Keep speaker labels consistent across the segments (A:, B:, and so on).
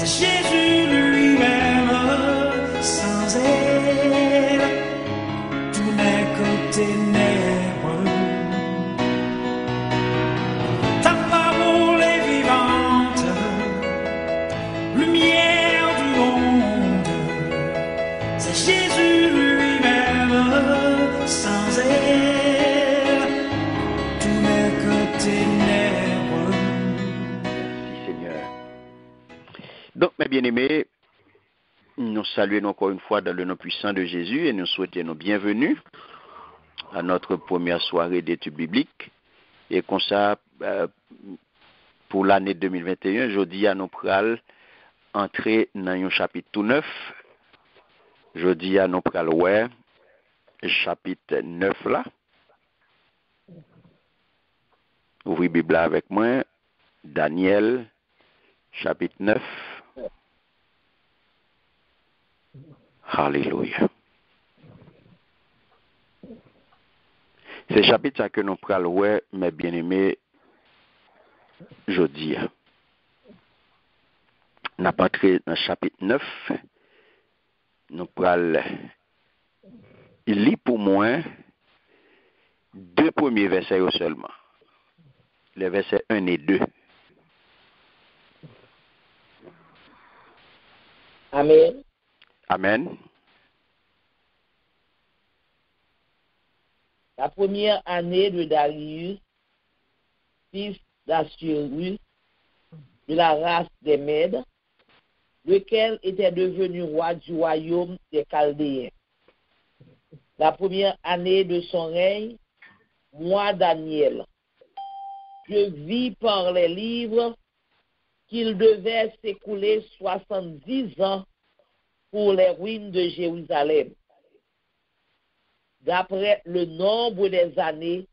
A: Jésus lui-même, sans elle, tout n'est que ténèbres. Ta parole est vivante, lumière du monde. C'est Jésus lui-même, sans elle, tout n'est que ténèbres.
B: Merci Seigneur. Donc, mes bien-aimés, nous saluons encore une fois dans le nom puissant de Jésus et nous souhaitons nos bienvenus à notre première soirée d'études bibliques. Et comme ça, pour l'année 2021, jeudi, à nous pral entrer dans un chapitre tout neuf. Jeudi, à nous pral ouais, chapitre 9 là. Ouvrez Bible avec moi, Daniel, chapitre 9. Alléluia. C'est chapitre ça que nous prenons, ouais, mes bien-aimés, jeudi. Nous avons entré dans le chapitre 9. Nous prenons, il lit pour moi deux premiers versets seulement. Les versets 1 et 2.
C: Amen.
B: Amen.
C: La première année de Darius, fils d'Assyrus, de la race des Mèdes, lequel était devenu roi du royaume des Chaldéens. La première année de son règne, moi, Daniel, je vis par les livres qu'il devait s'écouler 70 ans pour les ruines de Jérusalem, d'après le nombre des années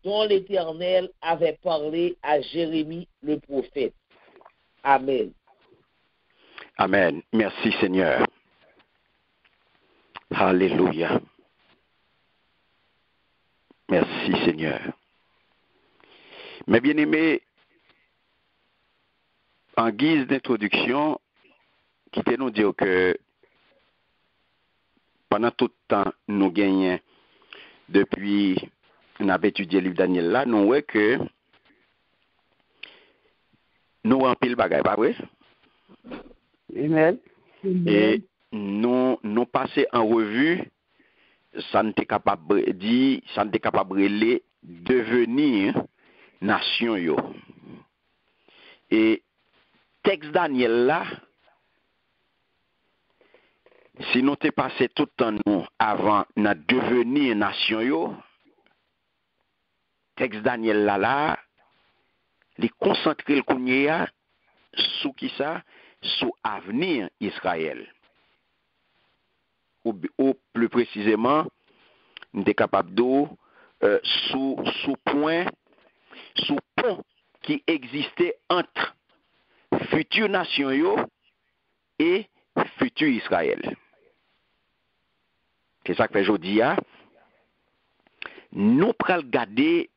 C: dont l'Éternel avait parlé à Jérémie le prophète. Amen.
B: Amen. Merci Seigneur. Alléluia. Merci Seigneur. Mes bien-aimés, en guise d'introduction, quittez-nous dire que pendant tout le temps, nous gagnons, depuis nous avons étudié le livre Daniel là, nous voyons que nous remplis le bagage, pas vrai?
D: Amen.
B: Et nous passer en revue, ça n'était capable de dire, ça n'était capable de devenir nation yo. Et texte Daniel là, si nous t'es passé tout le temps nous avant de devenir nation yo, texte Daniel là, les concentrer le kounya sous qui ça, sous avenir Israël. Ou plus précisément, nous sommes capables de sous point, sous pont qui existait entre future nation yo et futur Israël. C'est ça que fait aujourd'hui. Nous pral regarder,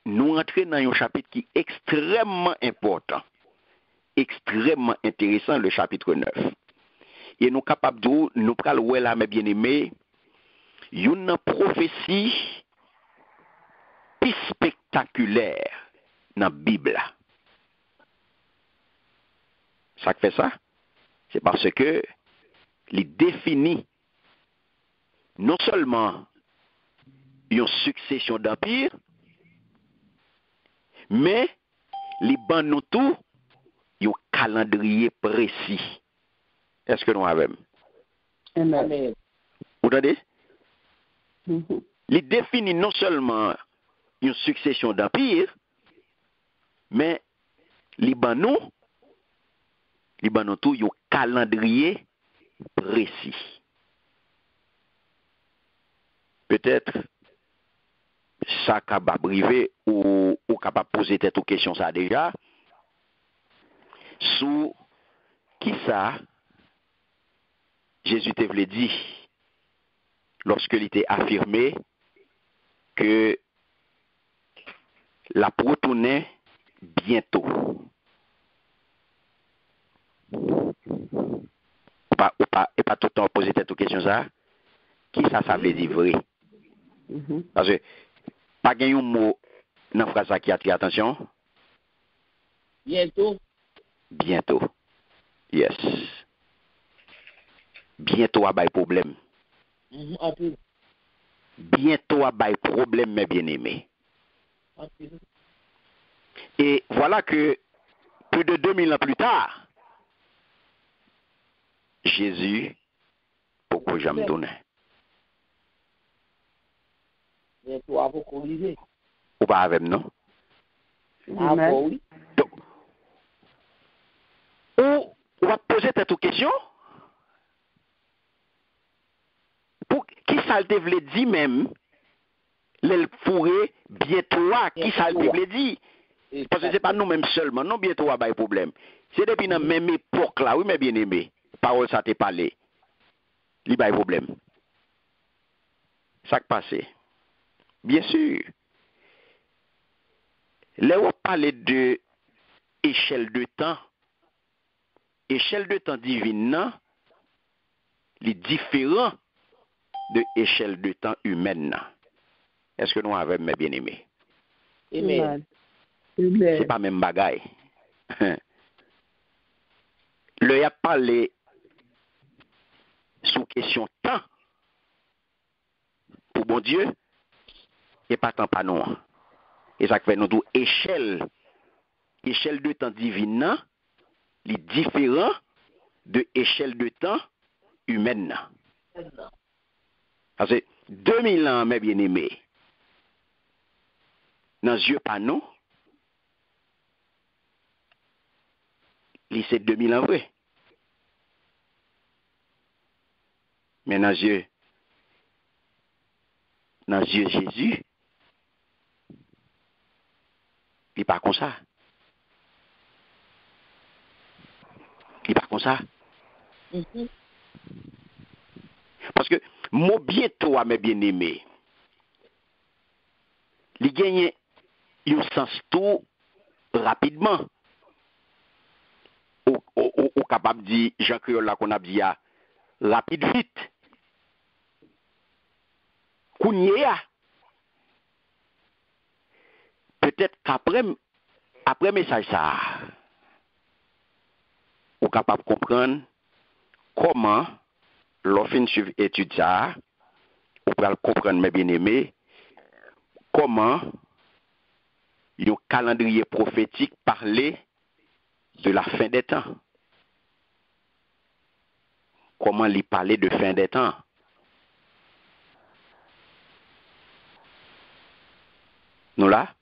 B: nous entrer dans un chapitre qui est extrêmement important, extrêmement intéressant, le chapitre 9. Et nous capables de nous pral ouais là, mes bien-aimés, une prophétie plus spectaculaire dans la Bible. Ça fait ça? C'est parce que il définit non seulement une succession d'empires, mais il ban nous tout un calendrier précis. Est-ce que nous avons?
C: Amen.
B: Vous entendez? Il définit non seulement une succession d'empires, mais il ban nous tout un calendrier précis. Peut-être ça capable briver ou capable poser tête aux questions ça déjà sous qui ça Jésus te voulait dire lorsque il était affirmé que la retourner bientôt. Et pas tout le temps poser cette question ça. Qui ça veut dire vrai? Parce que pas gagner un mot dans la phrase qui attire attention.
C: Bientôt.
B: Bientôt. Yes. Bientôt à bail problème.
C: Un peu.
B: Bientôt à bail problème, mes bien-aimés.
C: Un peu.
B: Et voilà que plus de 2000 ans plus tard, Jésus, pourquoi j'aime donner?
C: Bientôt à vous corriger.
B: Ou pas avec non?
C: Ah bon, oui.
B: Donc, on va poser cette question. Pour qui ça te veut dire même, le fourré bientôt, qui ça te veut dire? Parce que ce n'est pas nous-mêmes seulement, non bientôt à bail problème. C'est depuis la même époque là, oui, mes bien-aimés, parole ça t'est parlé. Il y a problème. Ça qui passe. Bien sûr. Là, on parle de échelle de temps. Échelle de temps divine, non? Les différents de échelle de temps humaine. Est-ce que nous avons mes bien-aimés?
C: Amen.
B: C'est pas même bagaille. Le y a parlé sous question temps pour bon Dieu et pas tant pas non. Et ça fait nous tout échelle de temps divine, les différents de échelle de temps humaine. Parce que 2000 ans, mes bien-aimés, dans les yeux pas non, c'est 2000 ans vrai. Mais dans les yeux Jésus, il n'est pas comme ça. Il n'est pas comme ça. Parce que, mon bientôt, mes bien-aimés, il gagne un sens tout rapidement. Ou capable de dire, Jean Créole là qu'on a dit, rapide vite. Kounyea. Peut-être qu'après message ça, ou capable de comprendre comment l'offre suivre étude ça, ou pour comprendre mes bien-aimés, comment le calendrier prophétique parlait de la fin des temps. Comment il parlait de fin des temps. Nous là?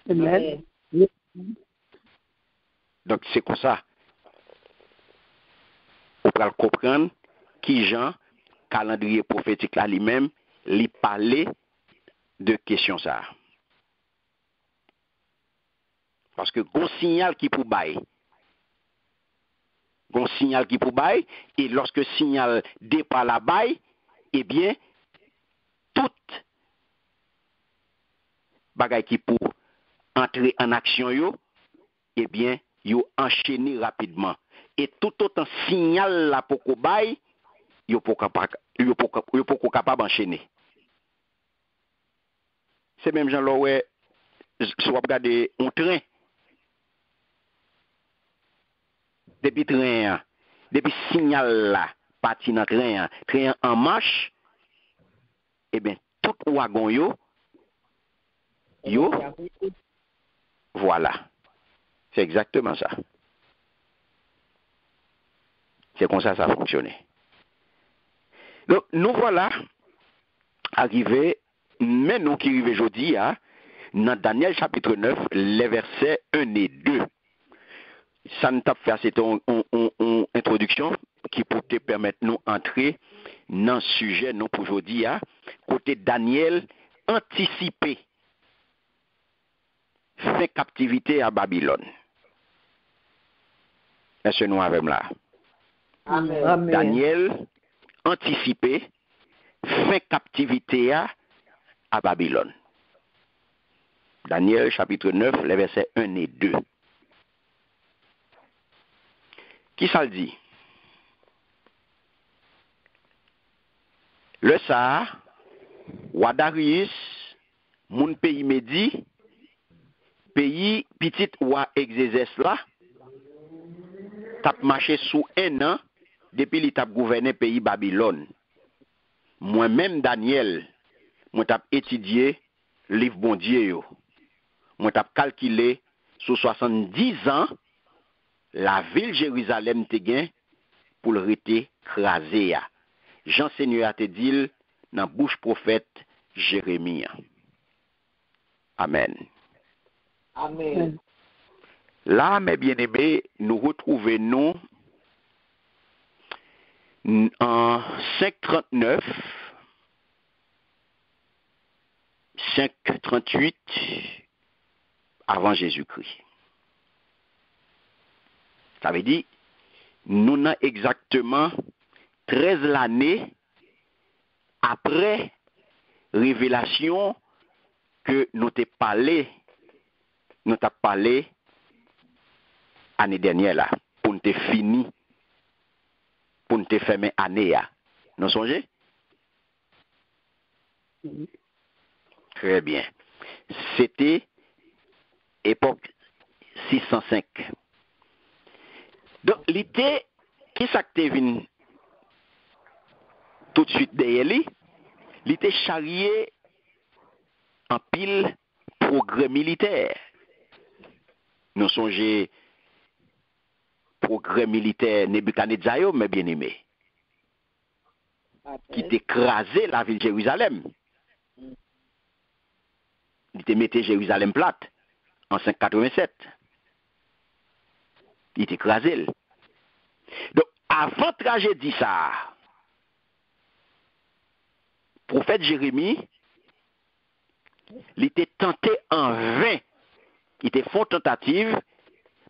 D: Amen.
B: Donc c'est comme ça. On peut comprendre qui Jean, calendrier prophétique là lui-même, lui parlait de questions ça. Parce que gon signal qui pour bail. Gon signal qui pour bail et lorsque signal départ la bail, eh bien toute bagay qui pour entrer en action yo, eh bien yo enchaîner rapidement. Et tout autant signal la pour ko bail, yo pour capable enchaîner. C'est même Jean là ouais, soit regarder un train. Depuis signal là, parti dans train en marche, eh bien, tout wagon yo, voilà. C'est exactement ça. C'est comme ça fonctionne. Donc, nous voilà arrivés, mais nous qui arrivons aujourd'hui, dans Daniel chapitre 9, les versets 1 et 2. Ça nous tape faire cette introduction qui peut te permettre de nous entrer dans le sujet nous pour aujourd'hui, côté Daniel anticipé fin captivité à Babylone. Est-ce que nous avons là?
C: Amen.
B: Daniel anticipé fin captivité à Babylone. Daniel chapitre 9, les versets 1 et 2. Qui ça le dit? Le ça, Wadarius, mon pays Médi, pays petit wa exégès là, tap marché sous un an depuis il tap gouverné pays Babylone. Moi-même Daniel, moi tap étudié livre bon Dieu yo. Moi tap calculé sous 70 ans la ville Jérusalem te gen pour le rete crasé ya. Jean Seigneur a te dit dans bouche prophète Jérémie. Amen.
C: Amen.
B: Là, mes bien-aimés, nous retrouvons en 539, 538 avant Jésus-Christ. Ça veut dire, nous avons exactement 13 l'année après révélation que nous t'ai parlé année dernière là, pour nous fini, pour nous fermer année là. Nous songez? Très bien. C'était époque 605. Donc, l'idée, qui s'active tout de suite derrière lui, l'idée charrié en pile progrès militaire. Nous songez progrès militaire Nebuchadnezzar, mes bien-aimés, qui écrasé la ville de Jérusalem. Il te mettait Jérusalem plate en 587. Il t'écrasé. Donc, avant tragédie ça, prophète Jérémie, il était tenté en vain. Il était fort tentative,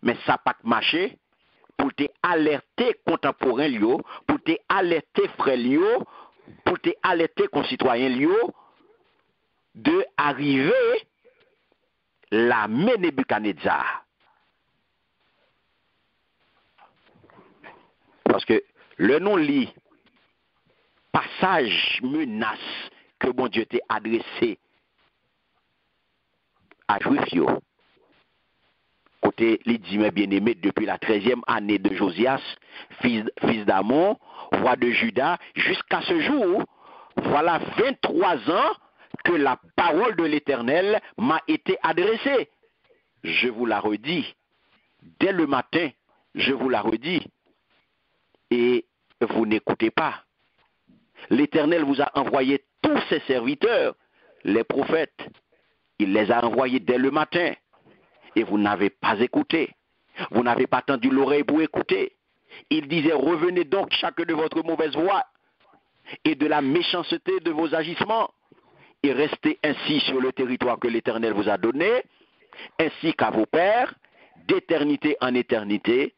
B: mais ça n'a pas marché pour te alerter contemporain Lio, pour te alerter frère Lio, pour te alerter concitoyens Lio, de arriver la Nebuchadnezzar. Parce que le nom lit passage menace que mon Dieu t'a adressé à Juifio. Côté les dit mes bien-aimés depuis la 13e année de Josias, fils d'Amon, roi de Juda, jusqu'à ce jour, voilà 23 ans que la parole de l'Éternel m'a été adressée. Je vous la redis. Dès le matin, je vous la redis. Et vous n'écoutez pas. L'Éternel vous a envoyé tous ses serviteurs, les prophètes. Il les a envoyés dès le matin. Et vous n'avez pas écouté. Vous n'avez pas tendu l'oreille pour écouter. Il disait, revenez donc chacun de votre mauvaise voie et de la méchanceté de vos agissements, et restez ainsi sur le territoire que l'Éternel vous a donné, ainsi qu'à vos pères, d'éternité en éternité.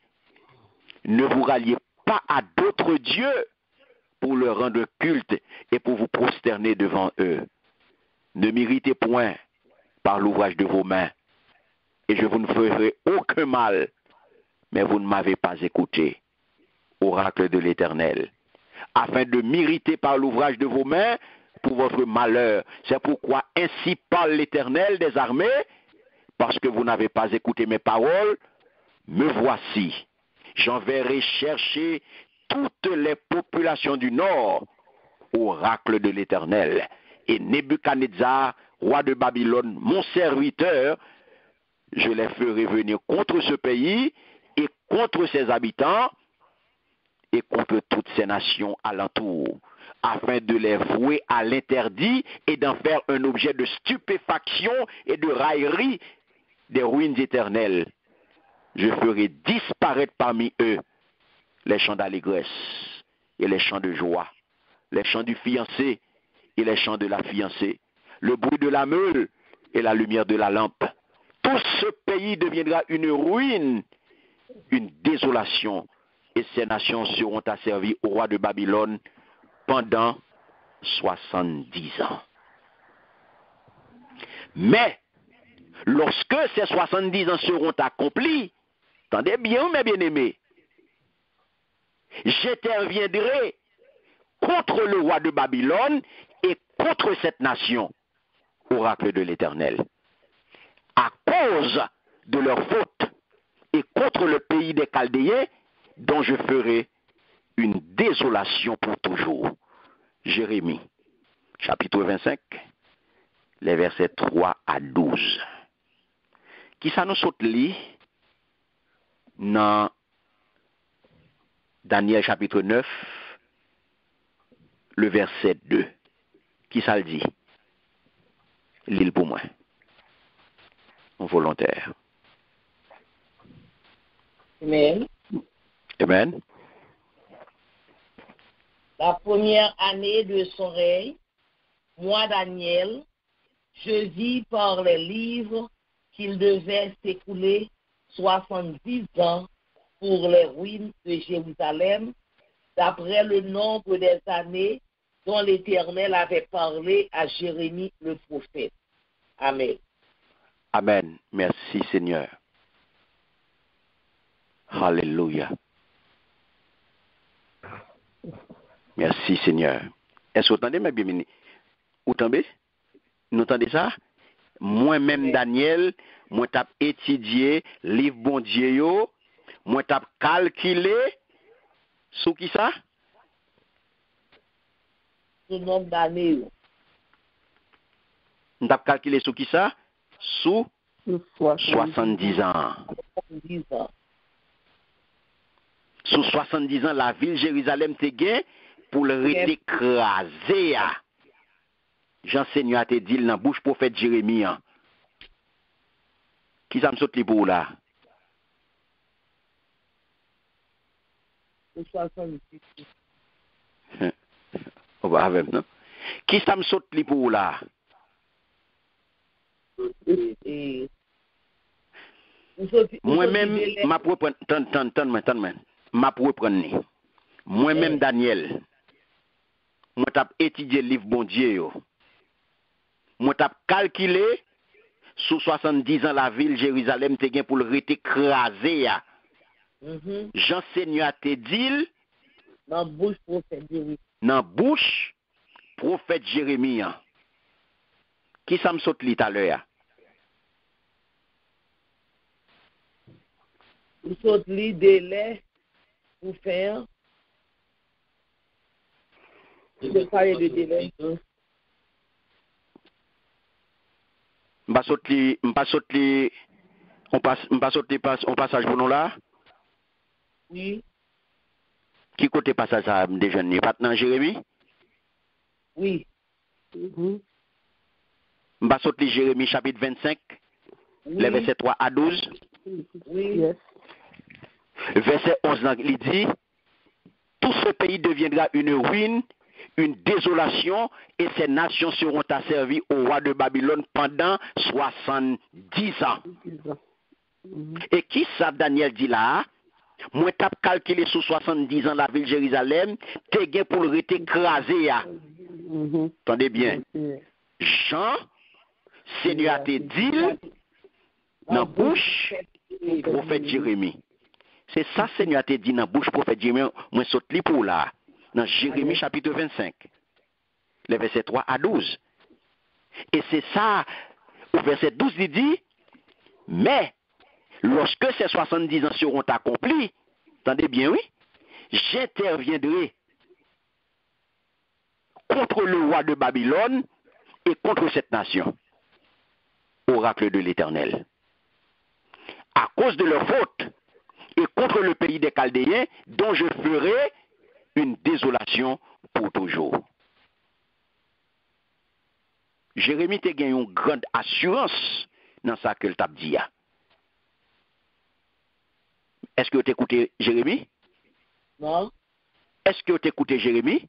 B: Ne vous ralliez pas à d'autres dieux pour leur rendre culte et pour vous prosterner devant eux. Ne m'irritez point par l'ouvrage de vos mains, et je vous ne ferai aucun mal, mais vous ne m'avez pas écouté, oracle de l'Éternel, afin de m'irriter par l'ouvrage de vos mains pour votre malheur. C'est pourquoi ainsi parle l'Éternel des armées, parce que vous n'avez pas écouté mes paroles, me voici. J'enverrai chercher toutes les populations du nord, oracle de l'Éternel, et Nebuchadnezzar, roi de Babylone, mon serviteur, je les ferai venir contre ce pays et contre ses habitants et contre toutes ces nations alentour, afin de les vouer à l'interdit et d'en faire un objet de stupéfaction et de raillerie des ruines éternelles. Je ferai disparaître parmi eux les chants d'allégresse et les chants de joie, les chants du fiancé et les chants de la fiancée, le bruit de la meule et la lumière de la lampe. Tout ce pays deviendra une ruine, une désolation, et ces nations seront asservies au roi de Babylone pendant 70 ans. Mais, lorsque ces 70 ans seront accomplis, attendez bien, mes bien-aimés, j'interviendrai contre le roi de Babylone et contre cette nation, oracle de l'Éternel, à cause de leur faute et contre le pays des Chaldéens, dont je ferai une désolation pour toujours. Jérémie, chapitre 25, les versets 3 à 12. Qui ça nous saute li dans Daniel chapitre 9, le verset 2. Qui ça le dit? L'île pour moi. Volontaire.
C: Amen.
B: Amen.
C: La première année de son règne, moi, Daniel, je vis par les livres qu'il devait s'écouler 70 ans pour les ruines de Jérusalem, d'après le nombre des années dont l'Éternel avait parlé à Jérémie le prophète. Amen.
B: Amen. Merci Seigneur. Alléluia. Merci Seigneur. Est-ce que vous entendez, mes bien-aimés? Vous entendez? Vous entendez ça? Moi-même, Daniel, moi t'ai étudié livre bon Dieu yo, moi t'ai calculé sous qui ça?
C: Le nombre d'années.
B: Nous avons calculé sous qui ça? Sous 70 ans.
C: 70 ans.
B: Sous 70 ans, la ville Jérusalem te gain pour le écraser. Jean-Seigneur te dit dans la bouche prophète Jérémie. Qui ça me saute les pour là?
C: 70.
B: On va avec non? Qui ça me saute les pour là? Moi-même, ma pour prendre ma pour prendre. Moi-même Daniel. Moi t'ai étudié le livre bon Dieu yo. Moi t'ai calculé sous 70 ans la ville Jérusalem te gain pour le écraser. Jean-Seigneur te dit
C: dans bouche prophète Jérémie.
B: Dans bouche prophète Jérémie. Qui ça me saute li tout à l'heure?
C: Nous saute li délai pour faire. Je vais parler de délai.
B: On passe passage pour nous là.
C: Oui.
B: Qui côté passage ça déjà n'est pas dans Jérémie?
C: Oui.
B: On passe Jérémie chapitre 25,
C: Oui.
B: les versets 3 à 12.
C: Oui.
D: Yes.
B: Verset 11, il dit, tout ce pays deviendra une ruine, une désolation, et ces nations seront asservies au roi de Babylone pendant 70 ans. Et qui ça, Daniel dit là? Moi, t'as calculé sur 70 ans la ville de Jérusalem, t'es gain pour le écraser. Attendez bien. Jean, Seigneur te dit, dans la bouche, prophète Jérémie. C'est ça, Seigneur te dit dans la bouche, prophète Jérémie, moi, saute li pour là. Dans Jérémie chapitre 25, les versets 3 à 12. Et c'est ça, au verset 12, il dit, mais lorsque ces 70 ans seront accomplis, attendez bien, oui, j'interviendrai contre le roi de Babylone et contre cette nation, oracle de l'Éternel. À cause de leur faute et contre le pays des Chaldéens, dont je ferai une désolation pour toujours. Jérémie te gagné une grande assurance dans ça que le t'a dit. Est-ce que tu écouté Jérémie?
C: Non.
B: Est-ce que tu écouté Jérémie?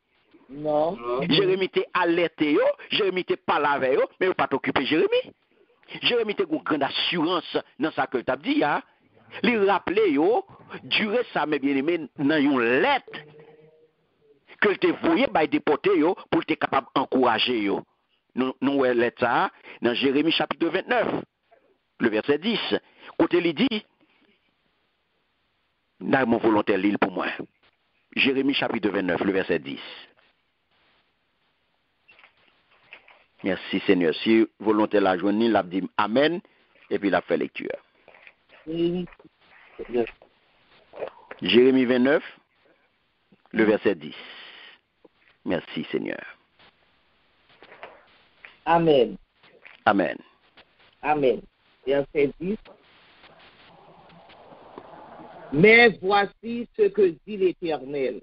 C: Non.
B: Jérémie t'est alerté, Jérémie t'est parlé avec eux, mais pas t'occuper Jérémie. Jérémie t'est une grande assurance dans ça que le t'a dit. Les rappeler, durer ça, mes bien-aimés, dans une lettre que te voyé by déporté pour te capable d'encourager. Nous lettre ça dans Jérémie chapitre 29, le verset 10. Côté il dit, dans mon volontaire l'île pour moi. Jérémie chapitre 29, le verset 10. Merci Seigneur. Si volonté la journée, l'a dit Amen, et puis la fait lecture. Jérémie 29, le verset 10. Merci Seigneur.
C: Amen.
B: Amen.
C: Amen. Verset 10. Mais voici ce que dit l'Éternel.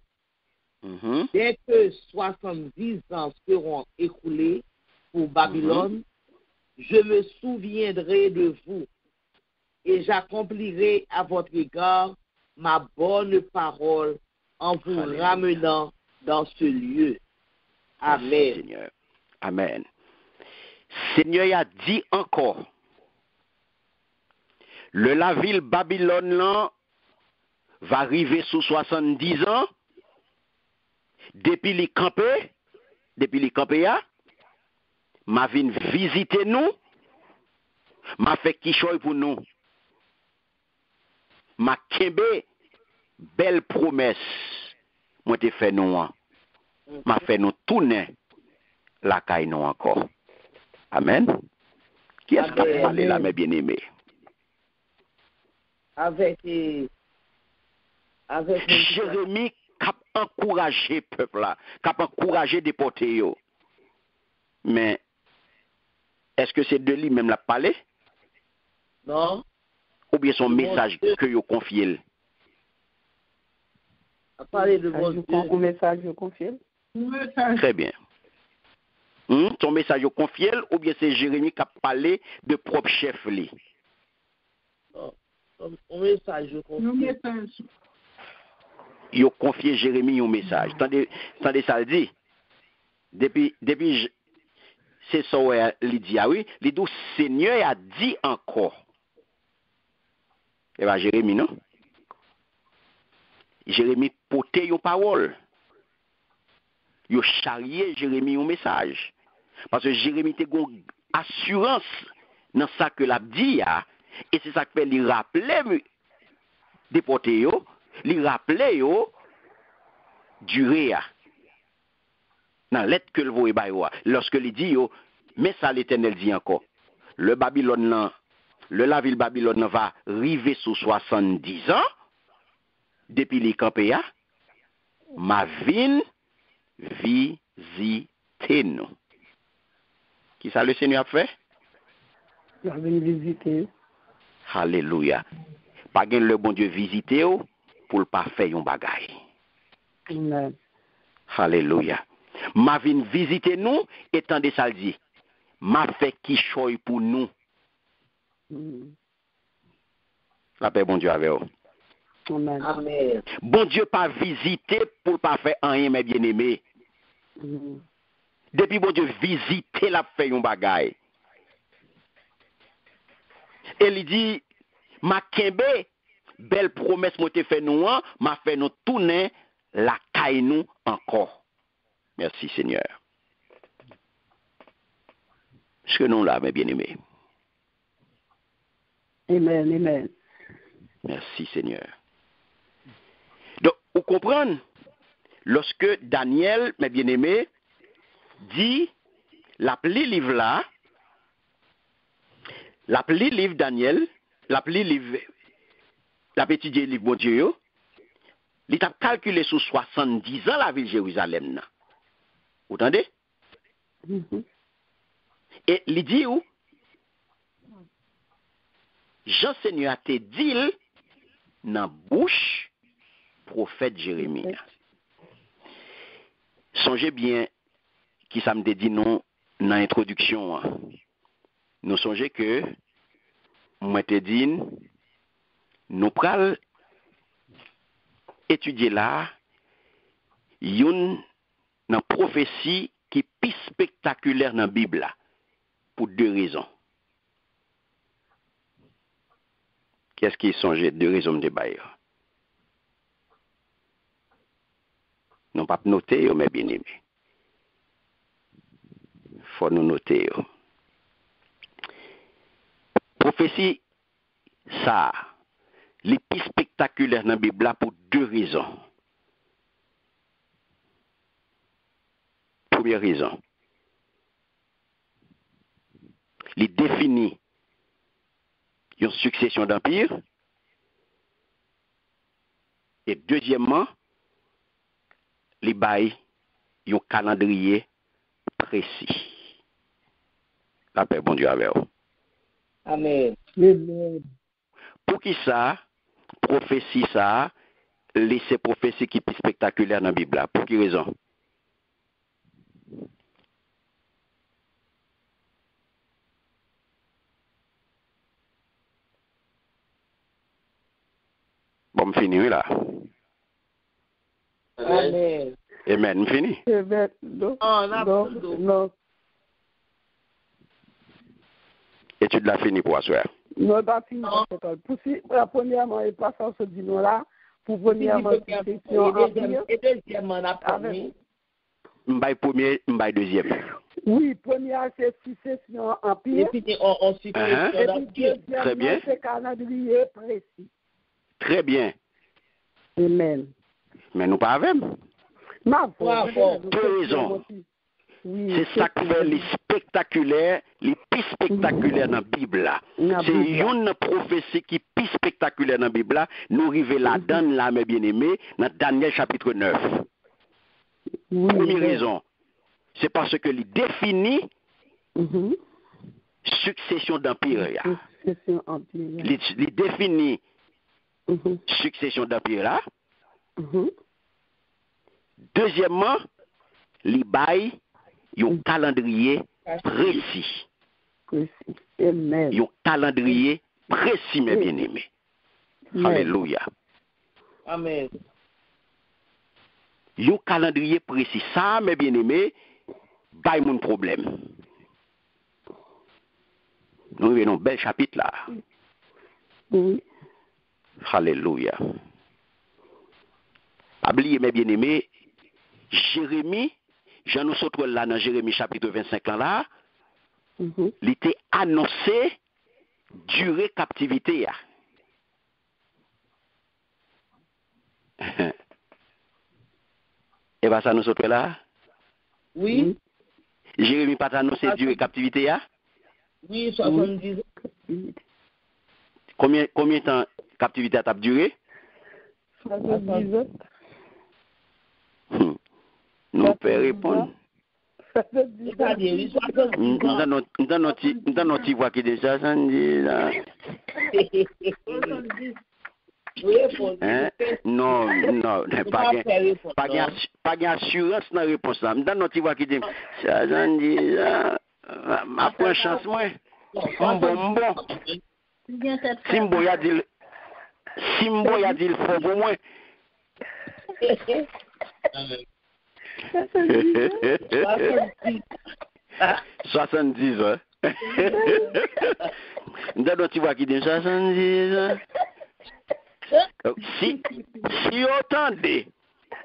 B: Mhm.
C: Dès que 70 ans seront écoulés pour Babylone, je me souviendrai de vous et j'accomplirai à votre égard ma bonne parole en vous
B: Alléluia.
C: ramenant dans ce lieu. Amen.
B: Merci, Seigneur. Amen. Seigneur a dit encore, la ville Babylone là, va arriver sous 70 ans, depuis les campés, m'a vinn visiter nous, m'a fait kichoy pour nous, m'a kembe belle promesse, moi te fait nous, m'a fait nous tourner la caille nous encore. Amen. Qui est-ce qui a parlé là, mes bien-aimés?
C: Avec
B: Jérémie a encouragé le peuple là, a encouragé des portés. Mais est-ce que c'est de lui-même l'a parlé?
C: Non.
B: Ou bien son message que vous confiez?
C: À parler de mon Dieu.
D: Au message, je confie.
B: Très bien. Son message au confié ou bien c'est Jérémie qui a parlé de propre chef li?
C: Un message, je confie.
B: Il a confié Jérémie un message. Tendez ça le dit. Depuis c'est ça il dit, ah oui, il dit Seigneur a dit encore. Et bien Jérémie, non? Jérémie portait une parole. Il a charrié Jérémie un message. Parce que Jérémie a une assurance dans ça que l'a dit, et c'est ça que fait lui rappeler des portés, lui rappeler durée. Dans la lettre que le voyez, lorsque il dit, mais ça l'Éternel dit encore, le Babylone, la ville Babylone va arriver sous 70 ans, depuis les campés, ma vine visiter nous. Qui ça le Seigneur a fait?
D: Il a venu visiter.
B: Alléluia. Pas le bon Dieu visiter pour ne pas faire un bagage.
D: Amen.
B: Alléluia. Ma vine visiter nous, et tendez ça le dit. Ma fait qui choy pour nous. La paix, bon Dieu, avec vous.
D: Amen.
C: Amen.
B: Bon Dieu pas visiter pour pas faire rien, mes bien-aimés. Depuis bon Dieu visiter la fait un bagay. Et il dit, ma kembe, belle promesse moi te fait nous, m'a fait nous tourner la caille nous encore. Merci Seigneur. Ce que nous là, mes bien-aimés.
D: Amen, amen.
B: Merci Seigneur. Donc, vous comprenez, lorsque Daniel, mes bien-aimés, dit, l'appli livre là, l'appli livre Daniel, l'appli livre, l'étudier livre bon Dieu, il a calculé sur 70 ans la ville de Jérusalem. Vous entendez? Et il dit où? Jean Seigneur a te dit dans bouche prophète Jérémie. Songez bien qui ça me dit non dans l'introduction. Nous songez que moi te dit nous pral étudier là une prophétie qui est plus spectaculaire dans la Bible là, pour deux raisons. Qu'est-ce qui est songé? Deux raisons de bail. Non pas noter, mes bien-aimés. Il faut nous noter. Prophétie, ça, les plus spectaculaires dans la Bible là pour deux raisons. Première raison. Il définit une succession d'empires. Et deuxièmement, il bail un calendrier précis. La paix, bon Dieu, avec vous.
C: Amen.
D: Amen.
B: Pour qui ça, prophétie ça, laisser prophétie qui est plus spectaculaire dans la Bible là. Pour quelle raison? Bon, je finis là.
C: Amen.
B: Amen, je finis.
D: Amen. Non.
C: Oh, la
D: Non.
C: boule.
D: Non.
B: Étude la fini pour asseoir.
D: Non, pas fini. Pour si, premièrement, il passe en ce dîner là. Pour premièrement,
C: Et deuxièmement, on a parlé.
B: M'baye premier, m'baye deuxième.
D: oui, première, c'est succession empire.
C: Et puis, on suit
B: Uh-huh.
C: l'empire.
B: Très bien.
D: C'est calendrier précis.
B: Très bien.
D: Amen.
B: Mais nous pas avec.
D: Ma
C: Bravo.
D: foi.
B: Deux raisons.
D: Oui,
B: C'est ça qui fait les spectaculaires, les plus spectaculaires dans la Bible là.
D: Dans la
B: C'est
D: Bible.
B: une prophétie qui est plus spectaculaire dans la Bible là. Nous arrivons là-dedans, là, mes bien-aimés, dans Daniel chapitre 9.
D: Oui,
B: Première
D: oui.
B: raison, c'est parce que il définit
D: Mhm.
B: succession d'empire.
D: Succession empire.
B: Il définit
D: Mhm.
B: succession d'empire là.
D: Mhm.
B: Deuxièmement, il bail un calendrier précis.
D: Précis. Amen.
B: Un calendrier précis, mes bien-aimés.
D: Amen.
B: Alléluia.
C: Amen.
B: Un calendrier précis. Ça, mes bien-aimés, bail mon problème. Nous avons un bel chapitre là.
D: Oui.
B: Alléluia. Oubliez, mes bien-aimés, Jérémie, j'en nous autres là dans Jérémie chapitre 25 là,
D: Mhm.
B: il était annoncé durée captivité. Et bien ça nous autres là,
C: Oui,
B: Jérémie pas annoncé durée captivité.
C: oui, 70
B: Combien de temps captivité a duré?
D: 70 ans.
B: Nous pouvons répondre.
D: 70 ans.
C: C'est-à-dire, oui, 70 ans.
B: Nous avons notre voix qui est 70 là.
C: Oui, pour
B: Hein? Non, pas d'assurance dans la réponse là. Nous avons notre voix qui dit 70 là. Ma prend chance moi. Bon. Simbo y a dit le faux pour moi. 70 ans. Nous avons notre voix qui dit 70 ans. Si entendez,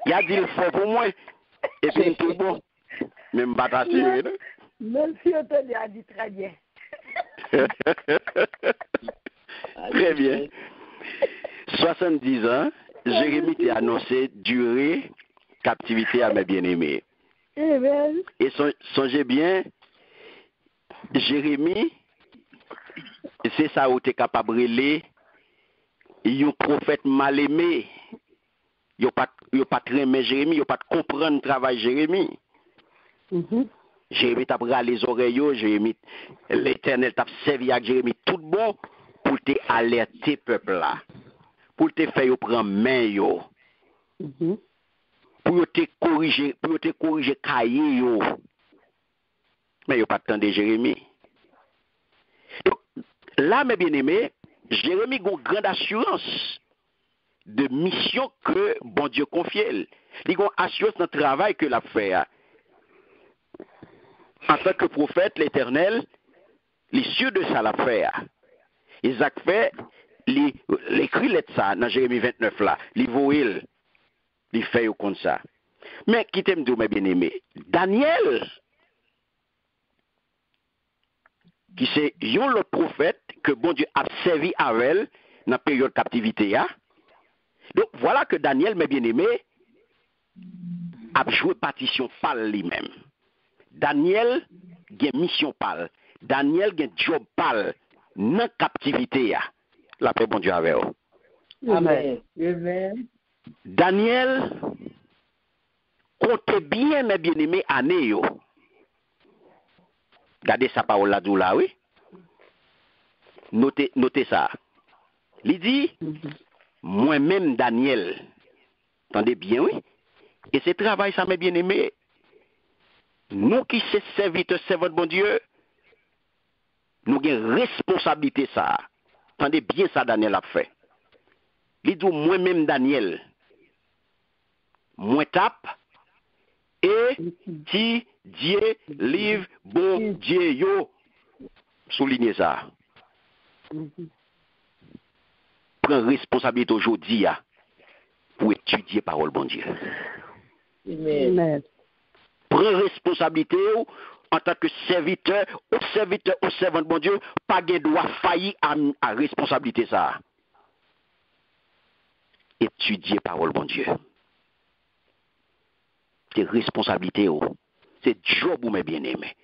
B: il a dit le faux pour moi, et puis tout bon, même pas t'assurer.
D: Même si on te a dit très bien.
B: Très bien. 70 ans, Jérémie t'a annoncé durée captivité à mes bien-aimés.
D: Amen.
B: Et songez bien, Jérémie, c'est ça où tu es capable de brûler. Il y a un prophète mal aimé. Il n'y a pas très aimé Jérémie, il n'y a pas de comprendre le travail Jérémie.
D: Mhm.
B: Jérémie t'a pris les oreilles, Jérémie, l'Éternel t'a servi à Jérémie tout bon pour te alerter peuple là. Pour te faire prendre main yo.
D: Mhm.
B: Pour te corriger cahier yo. Mais il n'y a pas de temps de Jérémie. Donc, là, mes bien-aimés, Jérémie a une grande assurance de mission que bon Dieu confie. Il a une assurance dans le travail que l'a fait. En tant que prophète, l'Éternel, il est sûr de ça l'a fait. Isaac fait, il écrit ça dans Jérémie 29 là. Il voit, il fait comme ça. Mais qui t'aime dire, mes bien-aimés, Daniel, qui c'est le prophète que bon Dieu a servi à elle dans la période de captivité. Donc voilà que Daniel, mes bien-aimés, a joué partition par lui-même. Daniel gen mission pal. Daniel gen job pal nan captivité ya. La paix bon Dieu avec vous.
C: Amen. Amen.
B: Daniel compte bien mes bien-aimés année yo. Gardez sa parole là d'où là, oui. Notez ça. Il dit, moi-même Daniel, entendez bien, oui. Et ce travail, ça mes bien-aimés, nous qui sommes serviteurs, servants de bon Dieu, nous avons responsabilité ça. Entendez bien ça, Daniel a fait. Il dit, moi-même Daniel, moi tape, et ti Dieu livre bon Dieu yo. Soulignez ça. Prends responsabilité aujourd'hui pour étudier parole bon Dieu.
C: Amen.
B: Prends responsabilité en tant que serviteur ou servant de bon Dieu, pas de droit faillir à responsabilité ça. Étudier parole bon Dieu. C'est responsabilité, c'est job ou mes bien-aimés.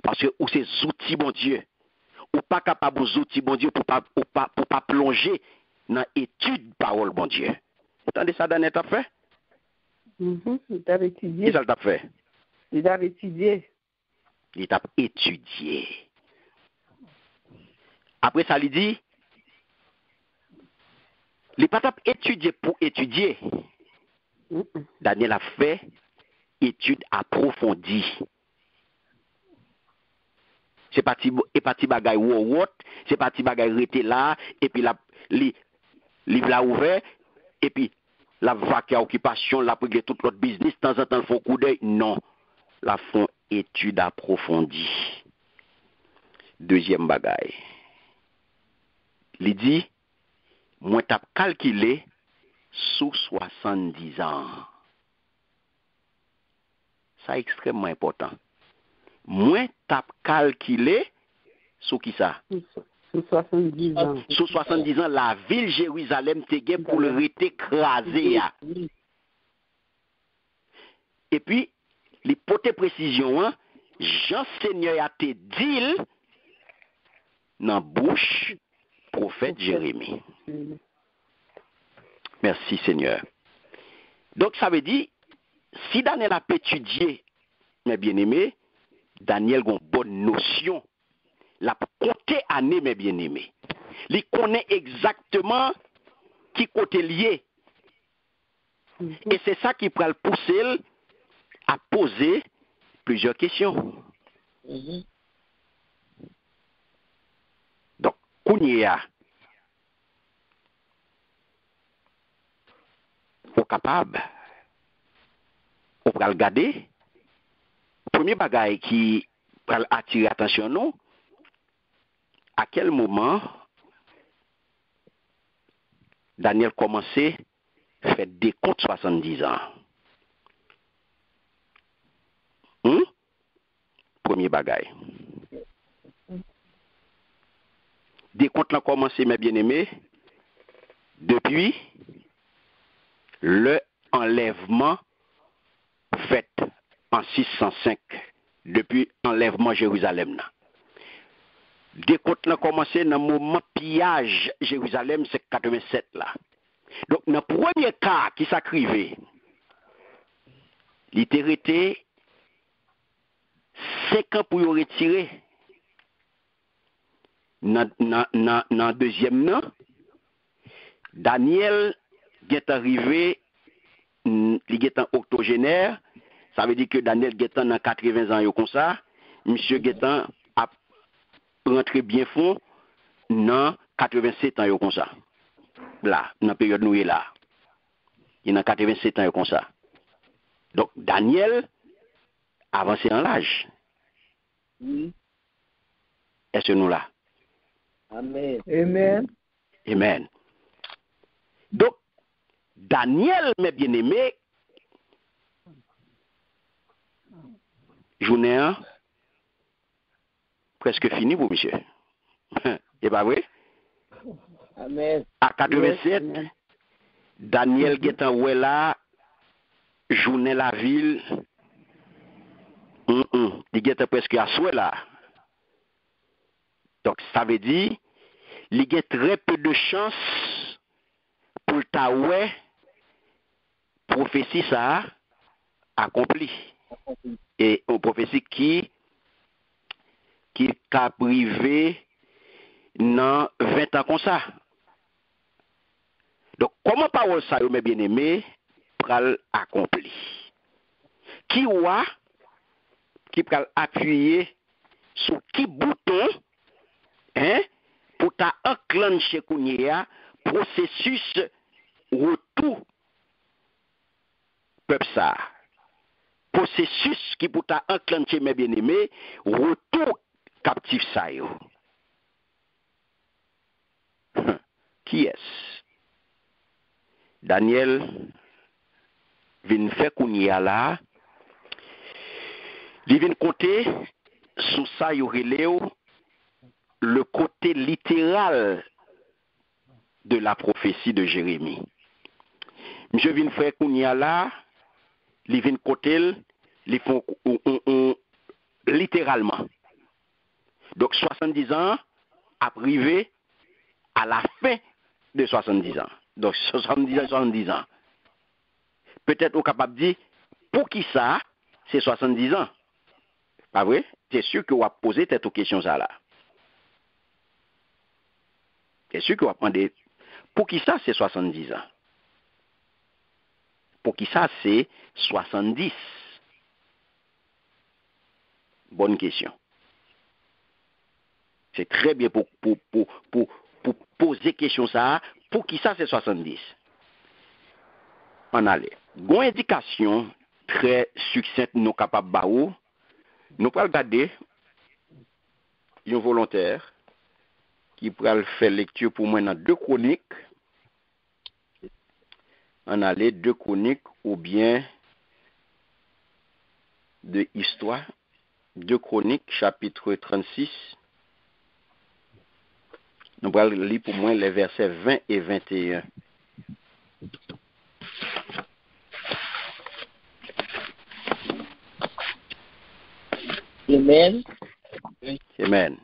B: Parce que ou c'est outils bon Dieu, ou pas capable aux outils bon Dieu pour pas plonger dans étude parole bon Dieu. Vous entendez ça, Daniel t'a fait?
D: Il t'a étudié.
B: Qui ça t'a fait?
D: Il t'a étudié.
B: Il t'a étudié. Après ça, il dit, il n'a pas étudié pour étudier. Daniel a fait étude approfondie. C'est parti bagay wot, c'est parti bagay rete là, et puis la livre la ouvert, et puis la vaque à occupation, la pris tout l'autre business, de temps en temps le font coup d'œil. Non, la font étude approfondie. Deuxième bagay. Il dit, moi t'as calculé sous 70 ans. Ça extrêmement important. Moi t'as calculé sous qui ça?
D: Sous 70 ans.
B: Sous 70 ans, la ville Jérusalem te gen pour le rete écrasé. Et puis, les potes précision, hein, Jean Seigneur a te dit dans bouche prophète Jérémie. Merci Seigneur. Donc ça veut dire, si Daniel a étudié, mes bien-aimés, Daniel a une bonne notion. La compter année, mes bien-aimés. Il connaît exactement qui côté lié. Et c'est ça qui peut le pousser à poser plusieurs questions. Donc, Kounia, on est capable, on peut regarder. Premier bagage qui peut attirer l'attention, nous, à quel moment Daniel commençait à faire des comptes 70 ans. Premier bagaille. Des comptes ont commencé, mes bien-aimés, depuis le enlèvement fait en 605, depuis l'enlèvement Jérusalem. Des comptes ont commencé dans le moment pillage Jérusalem, c'est 87 là. Donc, dans le premier cas qui s'acrivait, il était resté 5 ans pour y retirer. Dans le deuxième nom, Daniel est arrivé, il est octogénaire, ça veut dire que Daniel est dans 80 ans comme ça, monsieur Guetan a rentré bien fond dans 87 ans comme ça. Là, dans la période où il est là. Il a 87 ans comme ça. Donc, Daniel avancé en l'âge. Est-ce que nous là?
C: Amen. Amen.
B: Amen. Donc, Daniel, mes bien-aimés, journée presque fini pour monsieur. C'est pas vrai?
C: Amen.
B: À 87, Daniel Guetan là, journée la ville Il est presque à souhait là. Donc, ça veut dire, il y a très peu de chances pour ta ouais, prophétie ça accompli. Et une prophétie qui t'a privé dans 20 ans comme ça. Donc, comment parole ça, mes bien-aimés, pral accompli? Qui pral appuyer sur qui bouton, hein, pour ta enclencher kounya processus retour peuple ça. Processus qui pour ta enclencher, mes bien-aimés, retour captif ça yo. Qui est-ce? Daniel vient faire kounya là. Il vient compter sous ça yo le côté littéral de la prophétie de Jérémie. Je viens faire kounya là, il vient côté ils font littéralement. Donc 70 ans à privé à la fin de 70 ans. Donc 70 ans. Peut-être on est capable de dire, pour qui ça, c'est 70 ans. Pas vrai? C'est sûr que vous avez posé cette question ça là. C'est sûr que vous avez demandé, pour qui ça, c'est 70 ans? Pour qui ça, c'est 70? Bonne question. C'est très bien pour poser question ça. Pour qui ça, c'est 70? On allait. Une indication très succincte, nous capables de nous pouvons regarder un volontaire qui pourra faire lecture pour moi dans 2 Chroniques. On allait 2 Chroniques ou bien de Histoire. 2 Chroniques, chapitre 36. Nous allons lire pour moi les versets 20 et 21.
C: Amen.
B: Amen.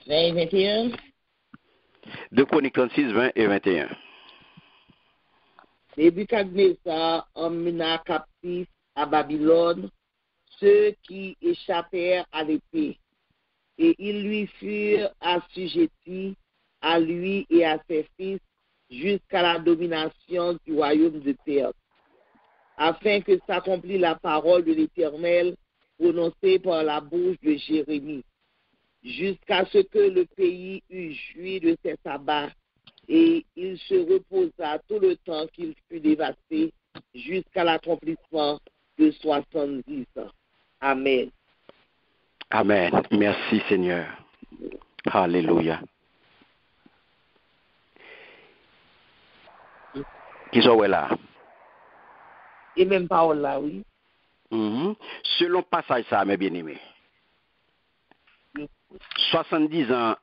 C: 20 et 21.
B: 2 Chroniques 36, 20 et 21.
C: Nebuchadnezzar emmena captifs à Babylone ceux qui échappèrent à l'épée, et ils lui furent assujettis, à lui et à ses fils, jusqu'à la domination du royaume de Perse, afin que s'accomplisse la parole de l'Éternel prononcée par la bouche de Jérémie, jusqu'à ce que le pays eût joui de ses sabbats, et il se reposa tout le temps qu'il fut dévasté, jusqu'à l'accomplissement de 70 ans. Amen.
B: Amen. Merci Seigneur. Alléluia. Qui sont là?
C: Et même parole là, oui.
B: Selon passage ça, mes bien-aimés. 70 ans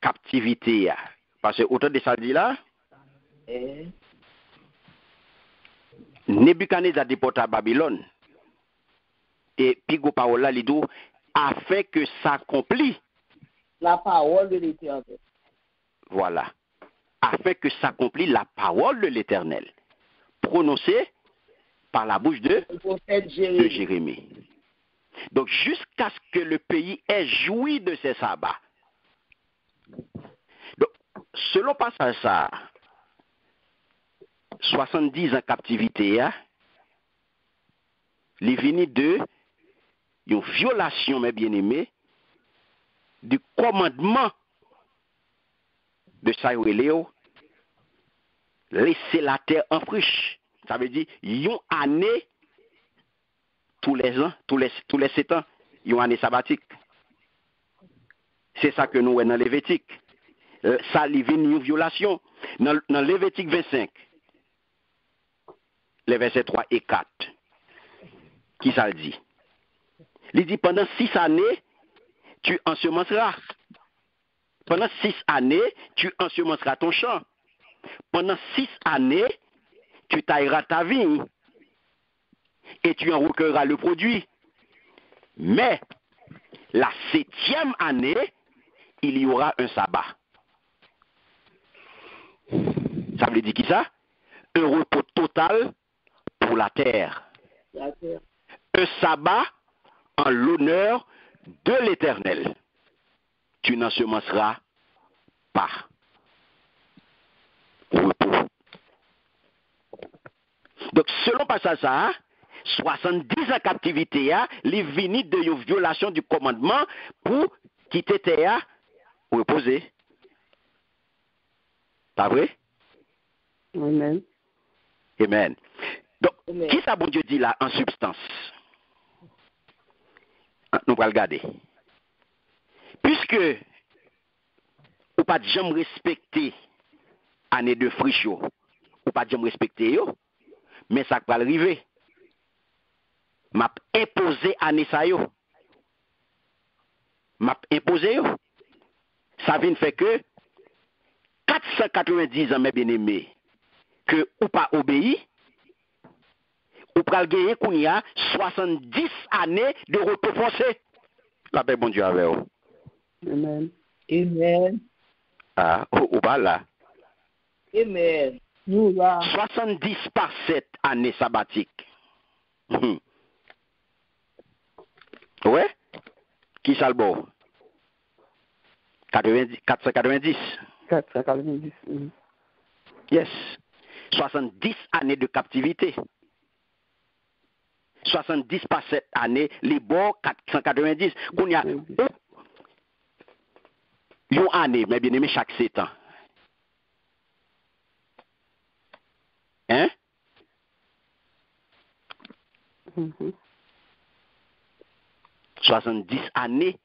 B: captivité. Parce que autant de ça dit là, Nebuchadnezzar déporté à Babylone. Et puis go parole là, il dit, afin que s'accomplit
C: la parole de l'Éternel.
B: Voilà. Afin que s'accomplit la parole de l'Éternel, prononcée par la bouche de Jérémie. Donc, jusqu'à ce que le pays ait joui de ses sabbats. Donc, selon passage ça, 70 ans captivité, les vini de une violation, mes bien-aimés, du commandement de Saïouéléo, laisser la terre en friche. Ça veut dire, une année, tous les ans, tous les 7 ans, une année sabbatique. C'est ça que nous voyons dans Lévitique. Ça, il y a une violation. Dans Lévitique 25, les versets 3 et 4, qui ça le dit? Il dit, pendant 6 années, tu ensemenceras. Pendant 6 années, tu ensemenceras ton champ. Pendant 6 années, tu tailleras ta vigne. et tu en recueilleras le produit. Mais la 7e année, il y aura un sabbat. Ça veut dire qui ça? Un repos total pour la terre. Un sabbat en l'honneur de l'Éternel. Tu n'ensemenceras pas. Repos. Donc, selon passage ça, 70 en captivité, les vini de une violation du commandement pour quitter terre, reposer. Pas vrai?
D: Amen.
B: Amen. Donc,
C: Amen.
B: qui ça bon Dieu dit là en substance? Nous allons regarder. Puisque ou pas jamais respecter année de frichot, ou pas jamais respecter yo, mais ça va arriver. M'a imposé année ça yo. M'a imposé yo. Ça vient faire que 490 ans mes bien-aimés que ou pas obéi, ou pral gagner qu'on y a 70 années de repos forcé. La paix bon Dieu avec vous.
D: Amen.
C: Amen.
B: Ah, ou pas là.
C: Amen.
D: Nous là.
B: 70 par 7 années sabbatiques. Ouais? Qui ça le bon? 490.
D: 490.
B: Yes. 70 années de captivité. 70 par 7 années, les bons 490. Qu'on y a une année, mais bien aimé, chaque 7 ans. Hein? 70 années